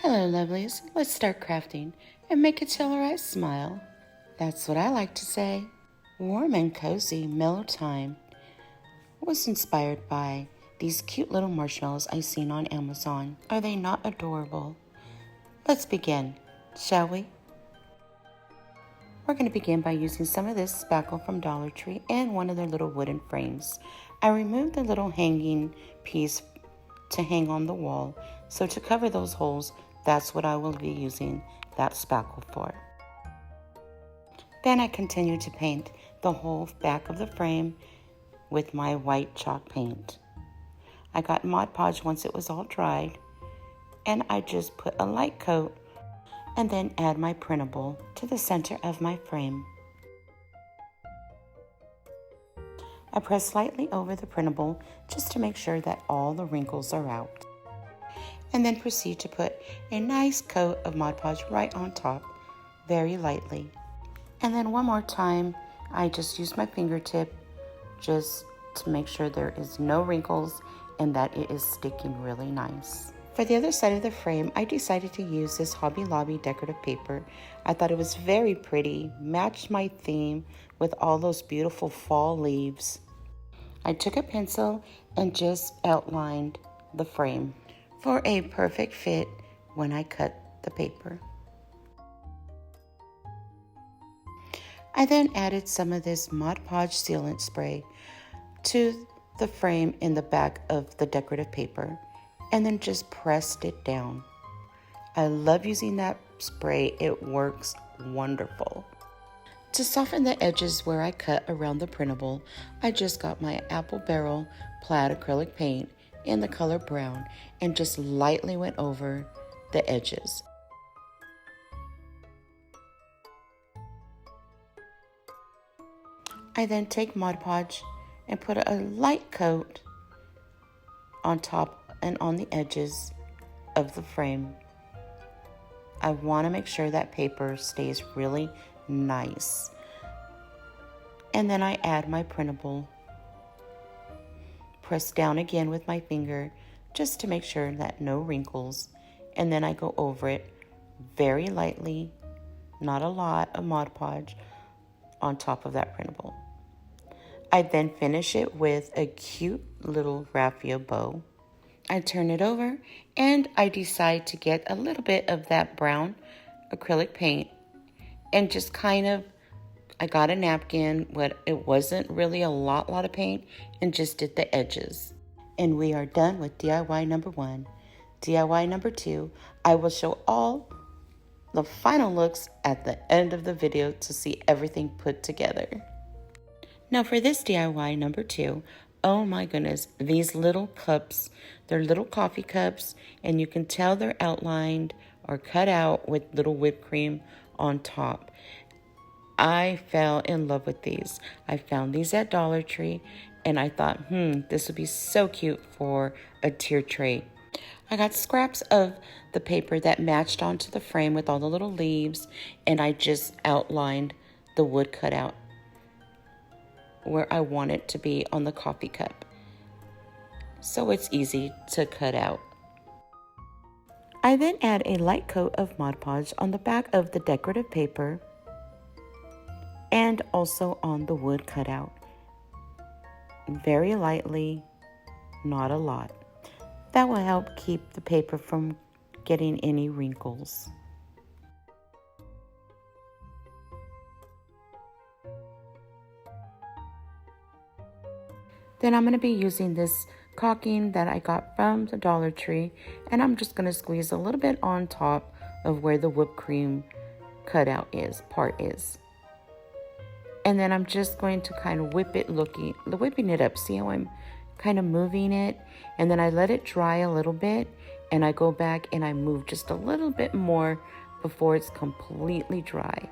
Hello, lovelies. Let's start crafting and make it till our eyes smile. That's what I like to say. Warm and cozy mellow time was inspired by these cute little marshmallows I seen on Amazon. Are they not adorable? Let's begin, shall we? We're going to begin by using some of this spackle from Dollar Tree and one of their little wooden frames. I removed the little hanging piece to hang on the wall, so to cover those holes, that's what I will be using that spackle for. Then I continue to paint the whole back of the frame with my white chalk paint. I got Mod Podge once it was all dried, and I just put a light coat and then add my printable to the center of my frame. I press slightly over the printable just to make sure that all the wrinkles are out, and then proceed to put a nice coat of Mod Podge right on top, very lightly. And then one more time, I just use my fingertip just to make sure there is no wrinkles and that it is sticking really nice. For the other side of the frame, I decided to use this Hobby Lobby decorative paper. I thought it was very pretty, matched my theme with all those beautiful fall leaves. I took a pencil and just outlined the frame for a perfect fit when I cut the paper. I then added some of this Mod Podge sealant spray to the frame in the back of the decorative paper and then just pressed it down. I love using that spray, it works wonderful. To soften the edges where I cut around the printable, I just got my Apple Barrel plaid acrylic paint in the color brown and just lightly went over the edges. I then take Mod Podge and put a light coat on top and on the edges of the frame. I want to make sure that paper stays really nice. And then I add my printable. Press down again with my finger just to make sure that no wrinkles. And then I go over it very lightly, not a lot of Mod Podge on top of that printable. I then finish it with a cute little raffia bow. I turn it over and I decide to get a little bit of that brown acrylic paint and just I got a napkin, it wasn't really a lot of paint, and just did the edges. And we are done with DIY number 1. DIY number 2, I will show all the final looks at the end of the video to see everything put together. Now for this DIY number 2, oh my goodness, these little cups, they're little coffee cups, and you can tell they're outlined or cut out with little whipped cream on top. I fell in love with these. I found these at Dollar Tree, and I thought, this would be so cute for a tier tray. I got scraps of the paper that matched onto the frame with all the little leaves, and I just outlined the wood cutout where I want it to be on the coffee cup, so it's easy to cut out. I then add a light coat of Mod Podge on the back of the decorative paper and also on the wood cutout. Very lightly, not a lot. That will help keep the paper from getting any wrinkles. Then I'm going to be using this caulking that I got from the Dollar Tree, and I'm just going to squeeze a little bit on top of where the whipped cream cutout part is. And then I'm just going to kind of whipping it up. See how I'm kind of moving it? And then I let it dry a little bit, and I go back and I move just a little bit more before it's completely dry.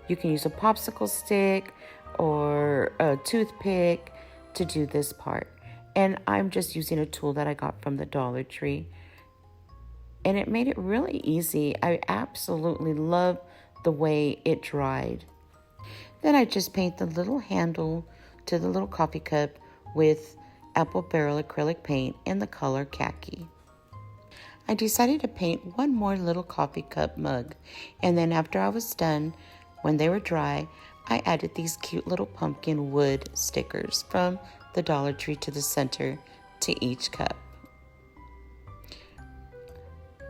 You can use a popsicle stick or a toothpick to do this part. And I'm just using a tool that I got from the Dollar Tree. And it made it really easy. I absolutely love the way it dried. Then I just paint the little handle to the little coffee cup with Apple Barrel acrylic paint in the color khaki. I decided to paint one more little coffee cup mug. And then after I was done, when they were dry, I added these cute little pumpkin wood stickers from the Dollar Tree to the center to each cup.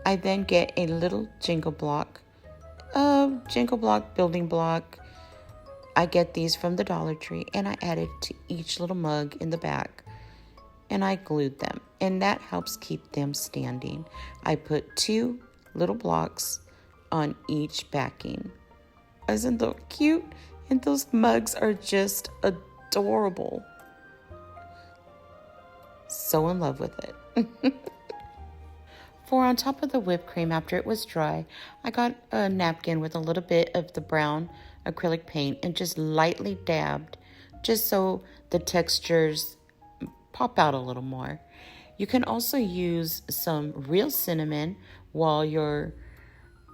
I then get a little jingle block building block. I get these from the Dollar Tree and I added to each little mug in the back and I glued them, and that helps keep them standing. I put 2 little blocks on each backing. Isn't that cute? And those mugs are just adorable. So in love with it. For on top of the whipped cream, after it was dry, I got a napkin with a little bit of the brown acrylic paint and just lightly dabbed, just so the textures pop out a little more. You can also use some real cinnamon while your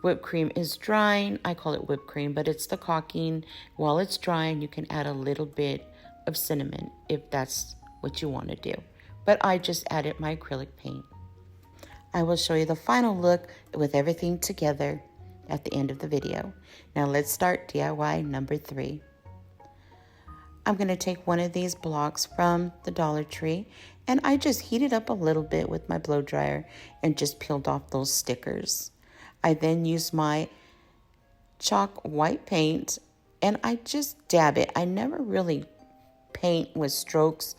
whipped cream is drying. I call it whipped cream, but it's the caulking. While it's drying, you can add a little bit of cinnamon if that's what you want to do. But I just added my acrylic paint. I will show you the final look with everything together at the end of the video. Now let's start DIY number 3. I'm going to take one of these blocks from the Dollar Tree and I just heated up a little bit with my blow dryer and just peeled off those stickers. I then used my chalk white paint and I just dab it. I never really paint with strokes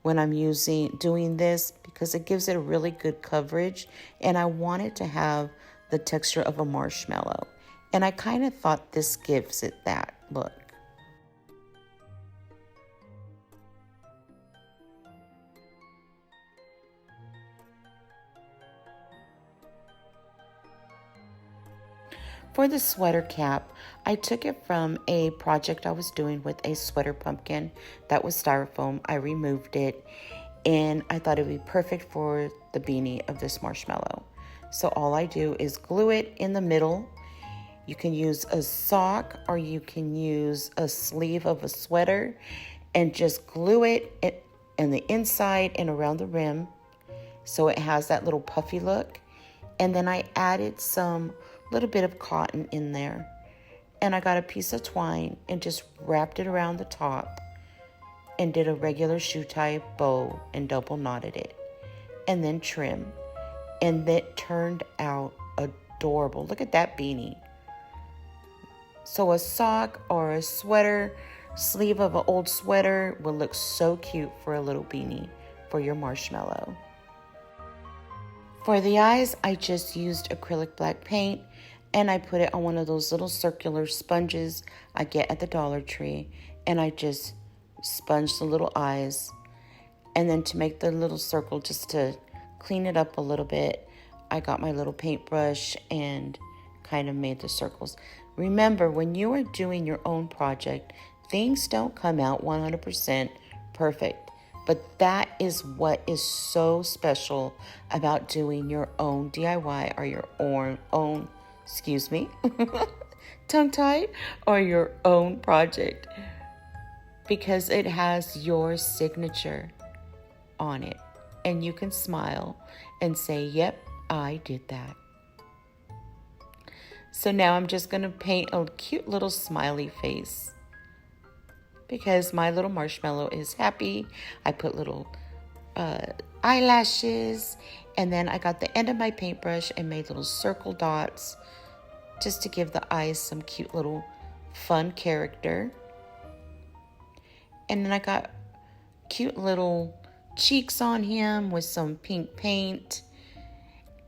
when I'm doing this because it gives it a really good coverage, and I want it to have the texture of a marshmallow. And I kind of thought this gives it that look. For the sweater cap, I took it from a project I was doing with a sweater pumpkin that was styrofoam. I removed it and I thought it would be perfect for the beanie of this marshmallow. So all I do is glue it in the middle. You can use a sock or you can use a sleeve of a sweater and just glue it in the inside and around the rim so it has that little puffy look. And then I added some little bit of cotton in there, and I got a piece of twine and just wrapped it around the top and did a regular shoe tie bow and double knotted it and then trim, and that turned out adorable. Look at that beanie. So a sock or a sweater, sleeve of an old sweater will look so cute for a little beanie for your marshmallow. For the eyes, I just used acrylic black paint and I put it on one of those little circular sponges I get at the Dollar Tree, and I just sponged the little eyes. And then to make the little circle, just to clean it up a little bit, I got my little paintbrush and kind of made the circles. Remember, when you are doing your own project, things don't come out 100% perfect. But that is what is so special about doing your own DIY or your own tongue-tied, or your own project, because it has your signature on it and you can smile and say, yep, I did that. So now I'm just going to paint a cute little smiley face because my little marshmallow is happy. I put little eyelashes, and then I got the end of my paintbrush and made little circle dots just to give the eyes some cute little fun character. And then I got cute little cheeks on him with some pink paint.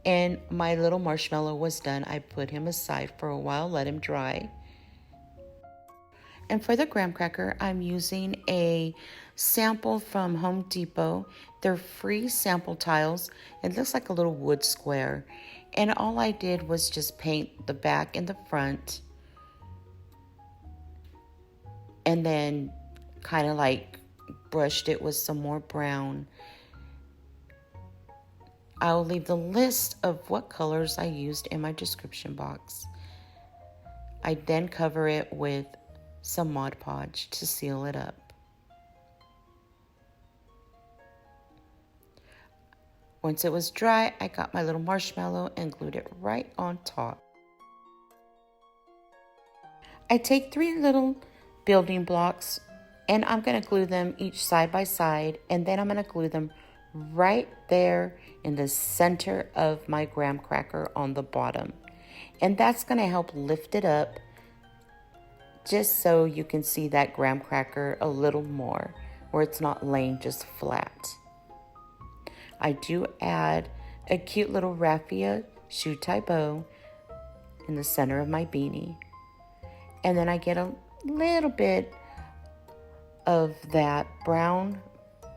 And my little marshmallow was done. I put him aside for a while, let him dry. And for the graham cracker, I'm using a sample from Home Depot. They're free sample tiles. It looks like a little wood square. And all I did was just paint the back and the front. And then kind of like brushed it with some more brown. I'll leave the list of what colors I used in my description box. I then cover it with some Mod Podge to seal it up. Once it was dry, I got my little marshmallow and glued it right on top. I take 3 little building blocks and I'm going to glue them each side by side, and then I'm going to glue them right there in the center of my graham cracker on the bottom. And that's going to help lift it up just so you can see that graham cracker a little more, where it's not laying just flat. I do add a cute little raffia shoe tie bow in the center of my beanie. And then I get a little bit of that brown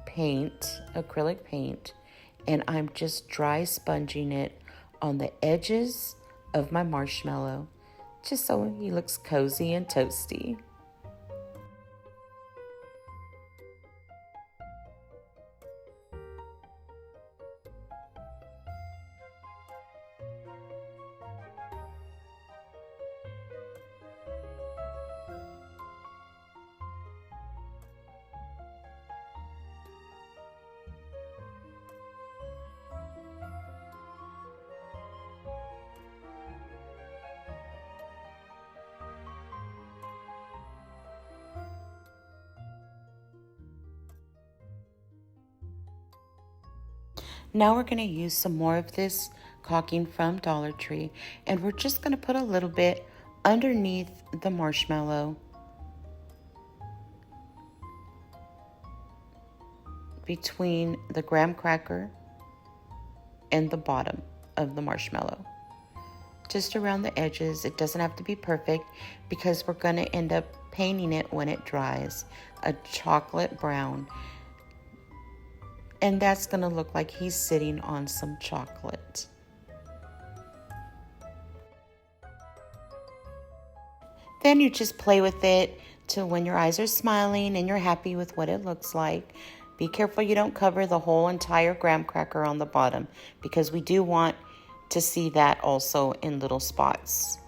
paint, acrylic paint, and I'm just dry sponging it on the edges of my marshmallow, just so he looks cozy and toasty. Now we're going to use some more of this caulking from Dollar Tree, and we're just going to put a little bit underneath the marshmallow, between the graham cracker and the bottom of the marshmallow. Just around the edges. It doesn't have to be perfect because we're going to end up painting it when it dries a chocolate brown. And that's going to look like he's sitting on some chocolate. Then you just play with it till when your eyes are smiling and you're happy with what it looks like. Be careful you don't cover the whole entire graham cracker on the bottom, because we do want to see that also in little spots.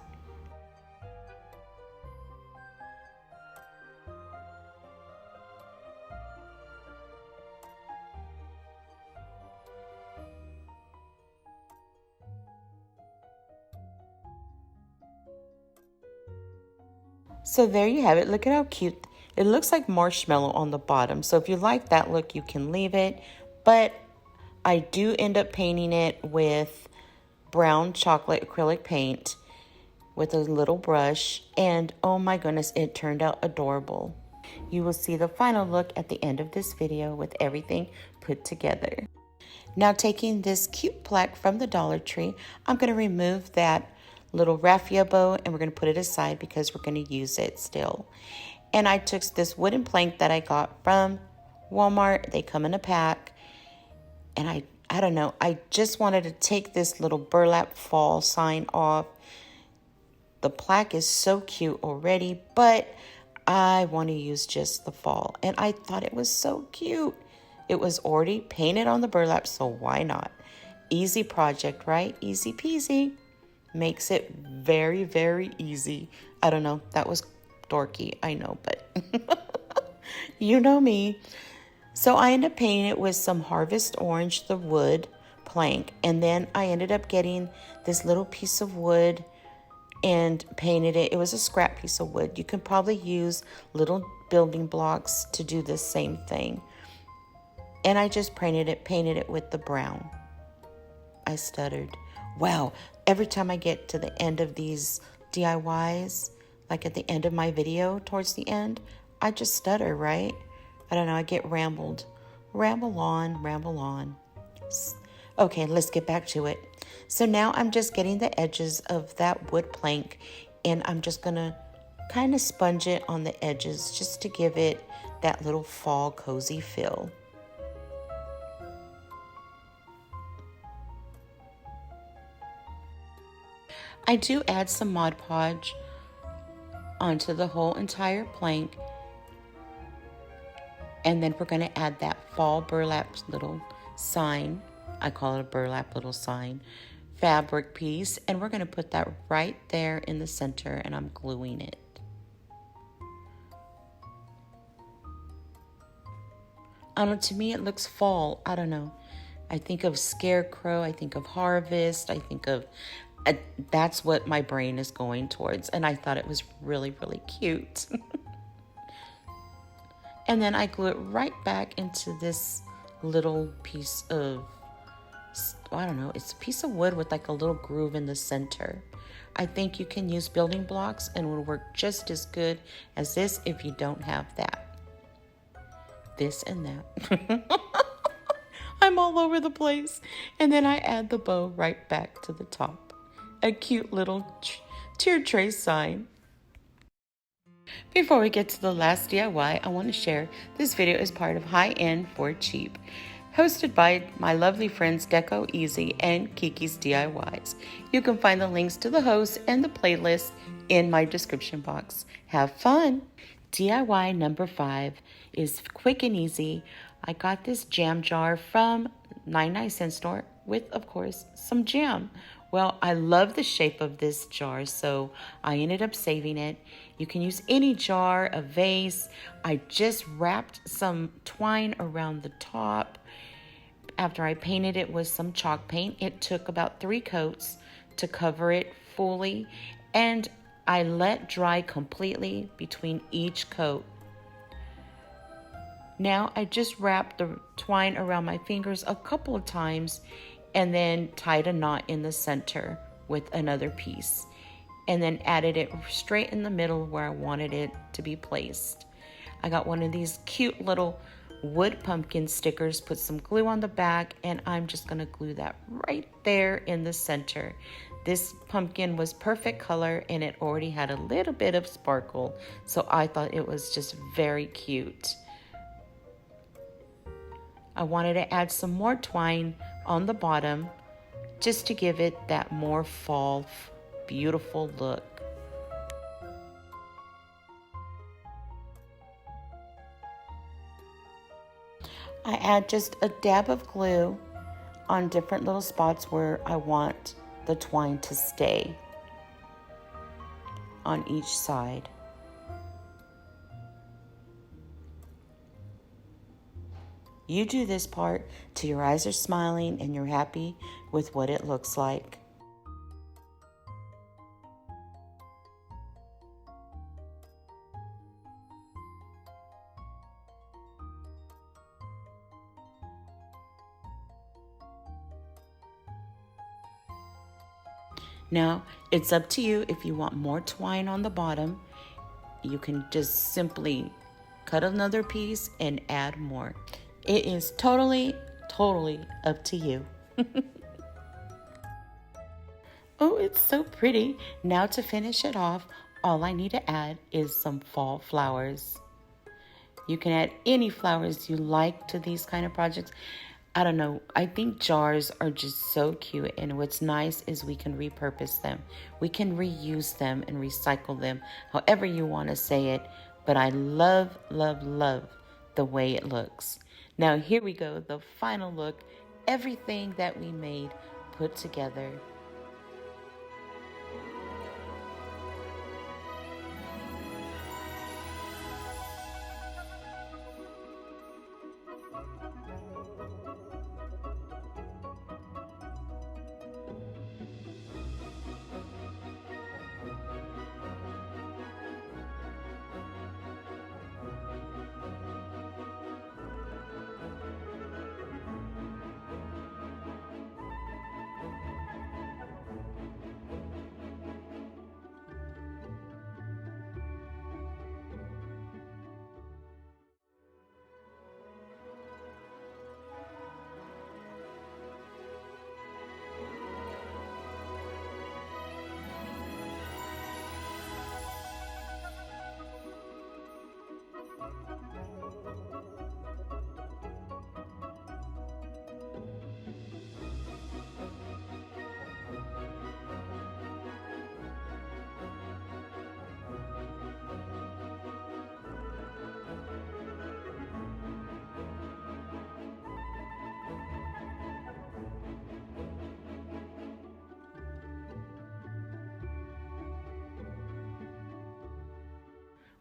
So there you have it. Look at how cute. It looks like marshmallow on the bottom. So if you like that look, you can leave it. But I do end up painting it with brown chocolate acrylic paint with a little brush. And oh my goodness, it turned out adorable. You will see the final look at the end of this video with everything put together. Now, taking this cute plaque from the Dollar Tree, I'm going to remove that little raffia bow and we're going to put it aside because we're going to use it still. And I took this wooden plank that I got from Walmart. They come in a pack. And I don't know, I just wanted to take this little burlap fall sign off. The plaque is so cute already, but I want to use just the fall. And I thought it was so cute. It was already painted on the burlap, so why not? Easy project, right? Easy peasy. Makes it very, very easy. I don't know, that was dorky, I know, but you know me. So I ended up painting it with some Harvest Orange, the wood plank, and then I ended up getting this little piece of wood and painted it. It was a scrap piece of wood. You can probably use little building blocks to do the same thing. And I just painted it with the brown. I stuttered. Wow, every time I get to the end of these DIYs, like at the end of my video, towards the end, I just stutter, right? I don't know, I get rambled. Ramble on. Okay, let's get back to it. So now I'm just getting the edges of that wood plank, and I'm just gonna kind of sponge it on the edges just to give it that little fall cozy feel. I do add some Mod Podge onto the whole entire plank. And then we're going to add that fall burlap little sign. I call it a burlap little sign fabric piece. And we're going to put that right there in the center, and I'm gluing it. I don't know, to me it looks fall. I don't know. I think of scarecrow, I think of harvest, I think of that's what my brain is going towards. And I thought it was really, really cute. And then I glue it right back into this little piece of, I don't know, it's a piece of wood with like a little groove in the center. I think you can use building blocks and it will work just as good as this if you don't have that. This and that. I'm all over the place. And then I add the bow right back to the top. A cute little tier tray sign. Before we get to the last DIY, I want to share this video is part of High End for Cheap, hosted by my lovely friends Deco Easy and Kiki's DIYs. You can find the links to the hosts and the playlist in my description box. Have fun! DIY number 5 is quick and easy. I got this jam jar from 99-cent store with, of course, some jam. Well, I love the shape of this jar, so I ended up saving it. You can use any jar, a vase. I just wrapped some twine around the top. After I painted it with some chalk paint, it took about 3 coats to cover it fully, and I let dry completely between each coat. Now I just wrapped the twine around my fingers a couple of times and then tied a knot in the center with another piece, and then added it straight in the middle where I wanted it to be placed. I got one of these cute little wood pumpkin stickers, put some glue on the back, and I'm just gonna glue that right there in the center. This pumpkin was perfect color and it already had a little bit of sparkle, so I thought it was just very cute. I wanted to add some more twine on the bottom just to give it that more fall beautiful look. I add just a dab of glue on different little spots where I want the twine to stay on each side. You do this part till your eyes are smiling and you're happy with what it looks like. Now, it's up to you if you want more twine on the bottom. You can just simply cut another piece and add more. It is totally up to you. Oh, it's so pretty. Now to finish it off, all I need to add is some fall flowers. You can add any flowers you like to these kind of projects. I don't know, I think jars are just so cute, and what's nice is we can repurpose them. We can reuse them and recycle them, however you want to say it, but I love the way it looks. Now here we go, the final look, everything that we made put together.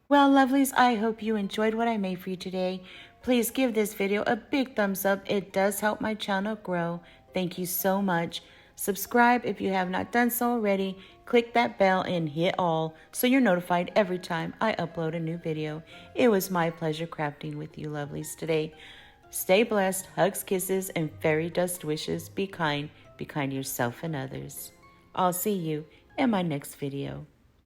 Well, lovelies, I hope you enjoyed what I made for you today. Please give this video a big thumbs up. It does help my channel grow. Thank you so much. Subscribe if you have not done so already. Click that bell and hit all so you're notified every time I upload a new video. It was my pleasure crafting with you, lovelies, today. Stay blessed, hugs, kisses, and fairy dust wishes. Be kind to yourself and others. I'll see you in my next video.